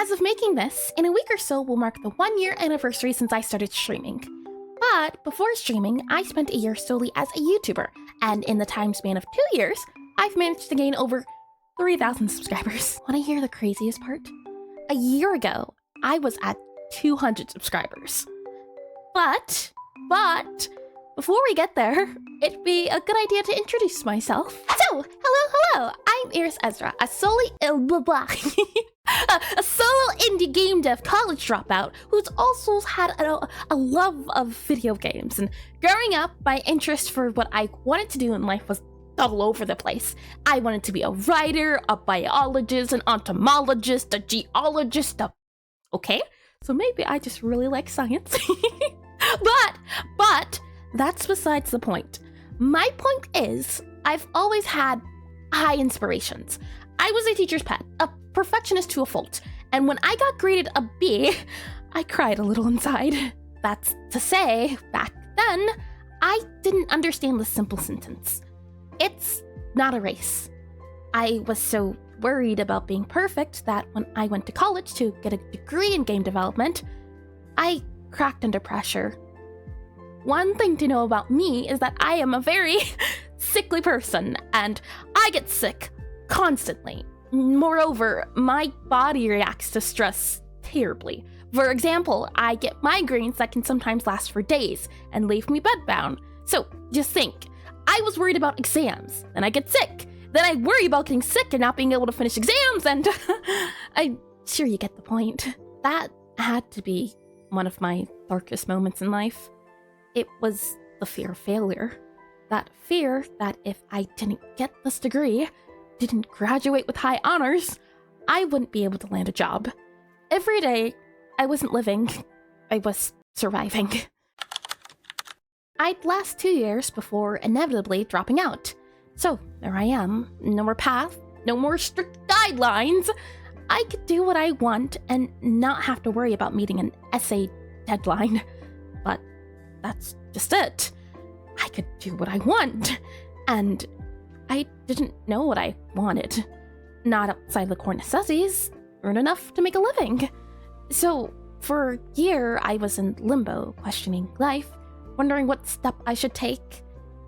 As of making this, in a week or so will mark the 1-year anniversary since I started streaming. But before streaming, I spent a year solely as a YouTuber, and in the time span of 2 years, I've managed to gain over 3,000 subscribers. Wanna hear the craziest part? A year ago, I was at 200 subscribers. But, before we get there, it'd be a good idea to introduce myself. So, hello, I'm Eris Esra, a solo indie game dev college dropout who's also had a love of video games. And growing up, my interest for what I wanted to do in life was all over the place. I wanted to be a writer, a biologist, an entomologist, a geologist, okay, so maybe I just really like science. but that's besides the point. My point is, I've always had high inspirations. I was a teacher's pet, a perfectionist to a fault, and when I got graded a B, I cried a little inside. That's to say, back then, I didn't understand the simple sentence. It's not a race. I was so worried about being perfect that when I went to college to get a degree in game development, I cracked under pressure. One thing to know about me is that I am a very sickly person, and I get sick constantly. Moreover, my body reacts to stress terribly. For example, I get migraines that can sometimes last for days and leave me bedbound. So just think, I was worried about exams, then I get sick. Then I worry about getting sick and not being able to finish exams, and I'm sure you get the point. That had to be one of my darkest moments in life. It was the fear of failure. That fear that if I didn't get this degree, didn't graduate with high honors, I wouldn't be able to land a job. Every day, I wasn't living, I was surviving. I'd last 2 years before inevitably dropping out. So there I am, no more path, no more strict guidelines. I could do what I want and not have to worry about meeting an essay deadline. But that's just it. I could do what I want, and I didn't know what I wanted. Not outside the core necessities, earn enough to make a living. So for a year, I was in limbo, questioning life, wondering what step I should take.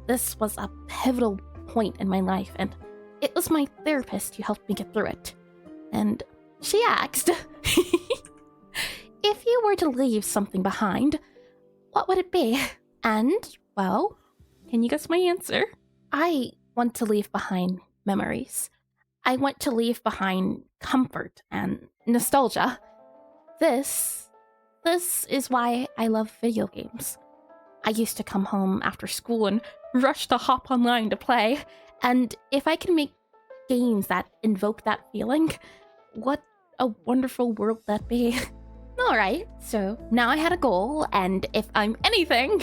This was a pivotal point in my life, and it was my therapist who helped me get through it. And she asked, if you were to leave something behind, what would it be? And, well, can you guess my answer? I want to leave behind memories. I want to leave behind comfort and nostalgia. This is why I love video games. I used to come home after school and rush to hop online to play, and if I can make games that invoke that feeling, what a wonderful world that'd be. Alright, so now I had a goal, and if I'm anything,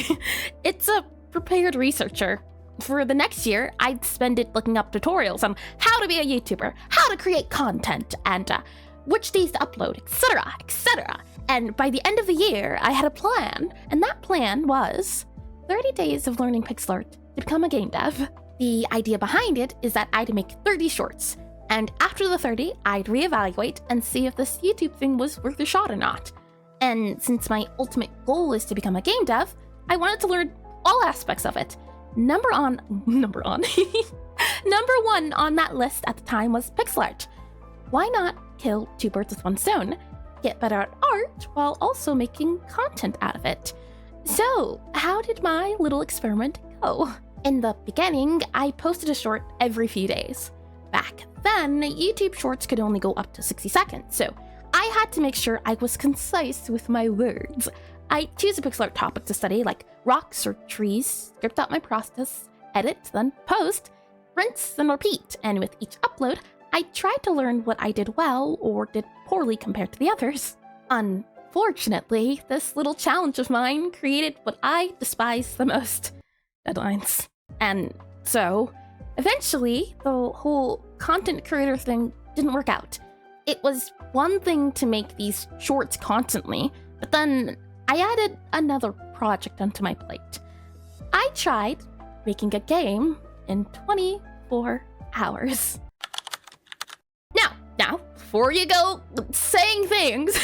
it's a prepared researcher. For the next year, I'd spend it looking up tutorials on how to be a YouTuber, how to create content, and which days to upload, etc., etc. And by the end of the year, I had a plan, and that plan was 30 days of learning pixel art to become a game dev. The idea behind it is that I'd make 30 shorts, and after the 30, I'd reevaluate and see if this YouTube thing was worth a shot or not. And since my ultimate goal is to become a game dev, I wanted to learn all aspects of it. Number one on that list at the time was pixel art. Why not kill 2 birds with 1 stone? Get better at art while also making content out of it. So, how did my little experiment go? In the beginning, I posted a short every few days. Back then, YouTube shorts could only go up to 60 seconds, so I had to make sure I was concise with my words. I choose a pixel art topic to study, like rocks or trees, script out my process, edit, then post, rinse, then repeat, and with each upload, I tried to learn what I did well or did poorly compared to the others. Unfortunately, this little challenge of mine created what I despise the most: deadlines. And so, eventually, the whole content creator thing didn't work out. It was one thing to make these shorts constantly, but then I added another project onto my plate. I tried making a game in 24 hours. Now, before you go saying things,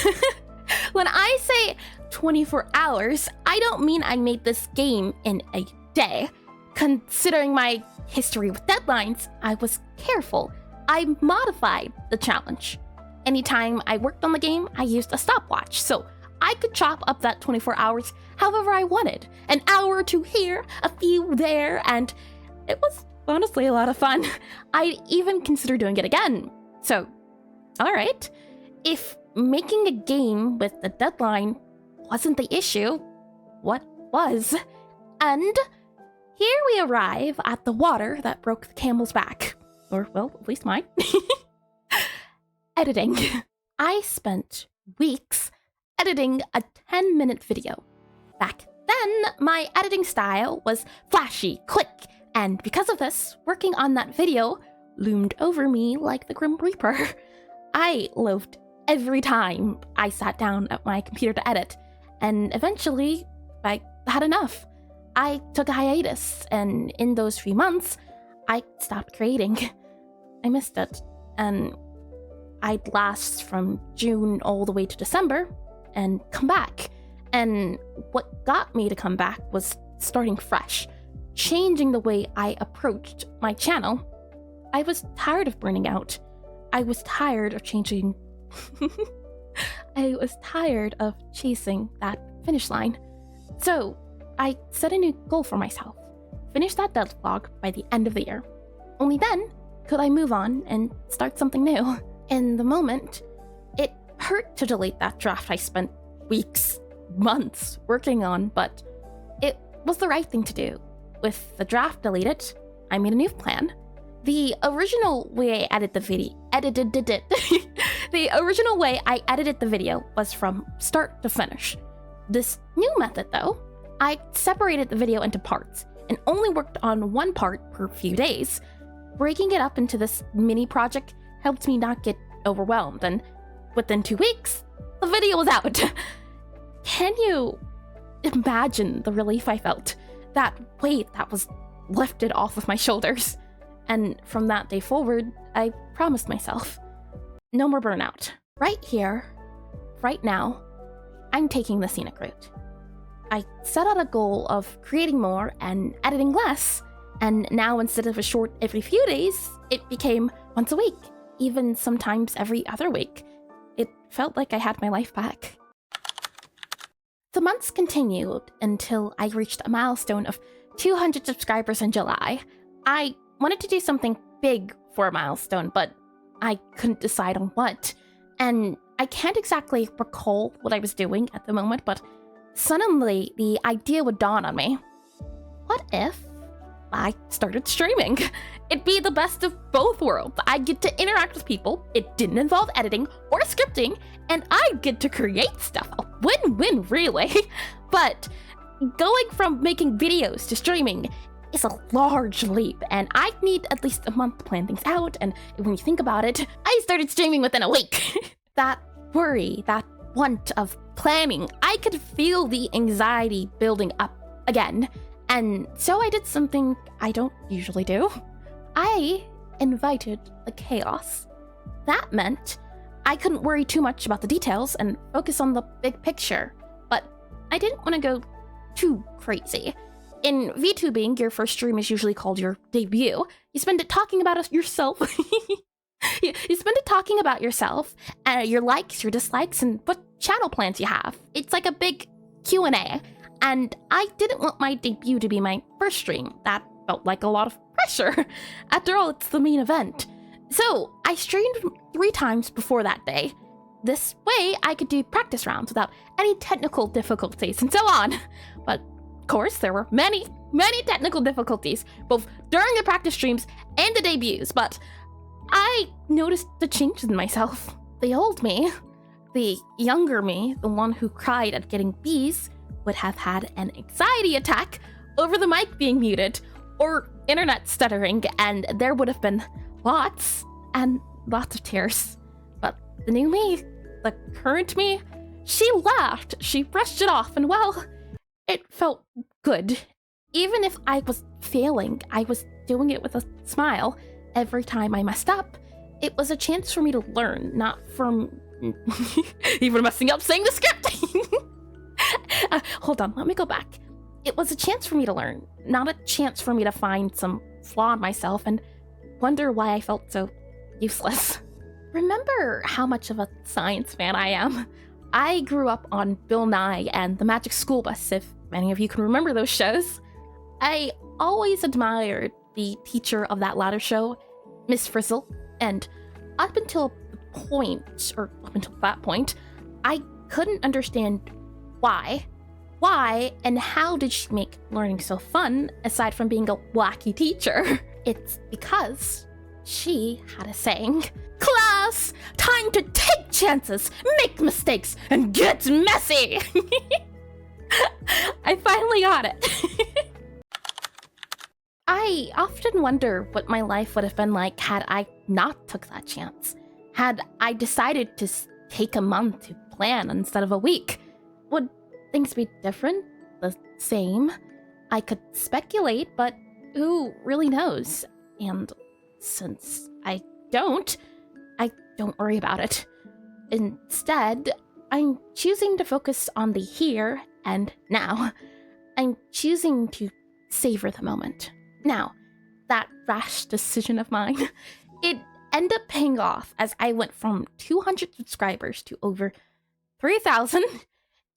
when I say 24 hours, I don't mean I made this game in a day. Considering my history with deadlines, I was careful. I modified the challenge. Anytime I worked on the game, I used a stopwatch, so I could chop up that 24 hours however I wanted. An hour or two here, a few there, and it was honestly a lot of fun. I'd even consider doing it again. So, alright. If making a game with the deadline wasn't the issue, what was? And here we arrive at the water that broke the camel's back. Or, well, at least mine. Editing. I spent weeks editing a 10-minute video. Back then, my editing style was flashy, quick, and because of this, working on that video loomed over me like the Grim Reaper. I loathed every time I sat down at my computer to edit, and eventually, I had enough. I took a hiatus, and in those few months, I stopped creating. I missed it, and I'd last from June all the way to December, and come back. And what got me to come back was starting fresh, changing the way I approached my channel. I was tired of burning out. I was tired of changing. I was tired of chasing that finish line. So I set a new goal for myself. Finish that devlog by the end of the year. Only then could I move on and start something new. In the moment, it hurt to delete that draft I spent weeks, months working on, but it was the right thing to do. With the draft deleted, I made a new plan. The original way I edited the video was from start to finish. This new method, though, I separated the video into parts and only worked on one part per few days. Breaking it up into this mini project helped me not get overwhelmed, and within 2 weeks, the video was out. Can you imagine the relief I felt? That weight that was lifted off of my shoulders. And from that day forward, I promised myself, no more burnout. Right here, right now, I'm taking the scenic route. I set out a goal of creating more and editing less, and now instead of a short every few days, it became once a week, even sometimes every other week. It felt like I had my life back. The months continued until I reached a milestone of 200 subscribers in July. I wanted to do something big for a milestone, but I couldn't decide on what. And I can't exactly recall what I was doing at the moment, but suddenly the idea would dawn on me. What if I started streaming? It'd be the best of both worlds. I'd get to interact with people, it didn't involve editing or scripting, and I'd get to create stuff. A win-win, really. But going from making videos to streaming is a large leap, and I'd need at least a month to plan things out, and when you think about it, I started streaming within a week. That worry, that want of planning, I could feel the anxiety building up again, and so I did something I don't usually do. I invited the chaos. That meant I couldn't worry too much about the details and focus on the big picture, but I didn't want to go too crazy. In VTubing, your first stream is usually called your debut. You spend it talking about yourself. You spend it talking about yourself, your likes, your dislikes, and what channel plans you have. It's like a big Q&A, and I didn't want my debut to be my first stream. That felt like a lot of pressure. After all, it's the main event. So I streamed 3 times before that day. This way, I could do practice rounds without any technical difficulties and so on. But of course, there were many technical difficulties, both during the practice streams and the debuts, but I noticed the changes in myself. The old me, the younger me, the one who cried at getting B's, would have had an anxiety attack over the mic being muted, or internet stuttering, and there would have been lots and lots of tears. But the new me, the current me, she laughed, she brushed it off, and well, it felt good. Even if I was failing, I was doing it with a smile. Every time I messed up, It was a chance for me to learn, not from even messing up saying the script. Hold on, let me go back. It was a chance for me to learn, not a chance for me to find some flaw in myself and wonder why I felt so useless. Remember how much of a science fan I am? I grew up on Bill Nye and the Magic School Bus, if many of you can remember those shows. I always admired the teacher of that latter show, Miss Frizzle, and up until that point, I couldn't understand why, and how did she make learning so fun, aside from being a wacky teacher? It's because she had a saying, "Class, time to take chances, make mistakes, and get messy." I finally got it. I often wonder what my life would have been like had I not took that chance. Had I decided to take a month to plan instead of a week. Would things be different? The same? I could speculate, but who really knows? And since I don't worry about it. Instead, I'm choosing to focus on the here and now. I'm choosing to savor the moment. Now, that rash decision of mine, it ended up paying off as I went from 200 subscribers to over 3,000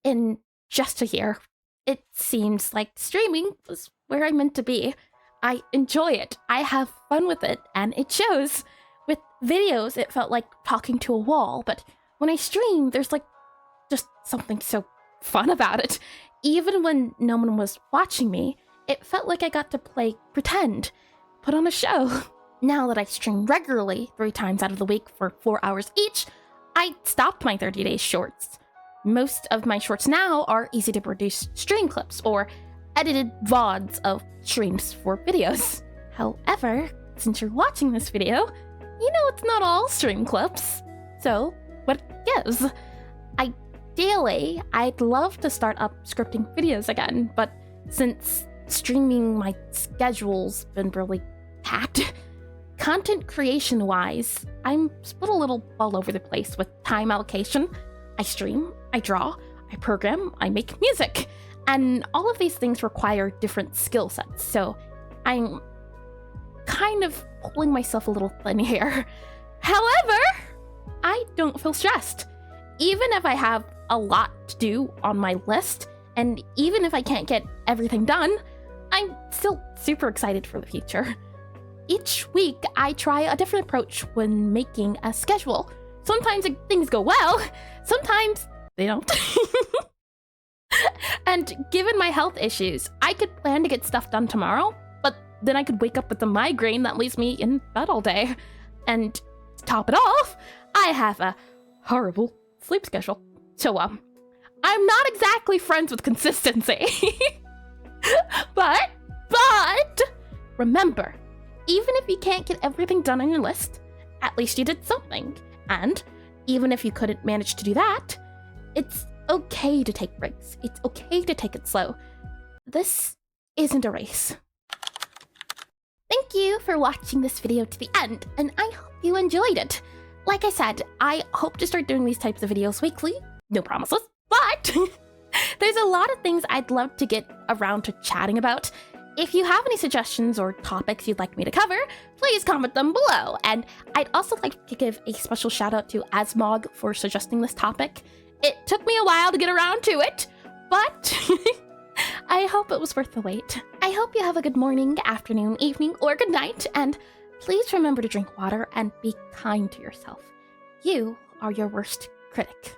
in just a year. It seems like streaming was where I meant to be. I enjoy it, I have fun with it, and it shows. With videos, it felt like talking to a wall, but when I stream, there's like just something so fun about it. Even when no one was watching me, it felt like I got to play pretend, put on a show. Now that I stream regularly 3 times out of the week for 4 hours each, I stopped my 30-day shorts. Most of my shorts now are easy to produce stream clips or edited VODs of streams for videos. However, since you're watching this video, you know it's not all stream clips. So, what gives? Ideally, I'd love to start up scripting videos again, but since streaming, my schedule's been really packed. Content creation-wise, I'm split a little all over the place with time allocation. I stream, I draw, I program, I make music, and all of these things require different skill sets, so I'm kind of pulling myself a little thin here. However, I don't feel stressed. Even if I have a lot to do on my list, and even if I can't get everything done, I'm still super excited for the future. Each week, I try a different approach when making a schedule. Sometimes things go well, sometimes they don't. And given my health issues, I could plan to get stuff done tomorrow, but then I could wake up with a migraine that leaves me in bed all day. And to top it off, I have a horrible sleep schedule. So, I'm not exactly friends with consistency. But, remember, even if you can't get everything done on your list, at least you did something. And even if you couldn't manage to do that, it's okay to take breaks. It's okay to take it slow. This isn't a race. Thank you for watching this video to the end, and I hope you enjoyed it. Like I said, I hope to start doing these types of videos weekly. No promises, but there's a lot of things I'd love to get around to chatting about. If you have any suggestions or topics you'd like me to cover, please comment them below. And I'd also like to give a special shout out to Asmog for suggesting this topic. It took me a while to get around to it, but I hope it was worth the wait. I hope you have a good morning, afternoon, evening, or good night, and please remember to drink water and be kind to yourself. You are your worst critic.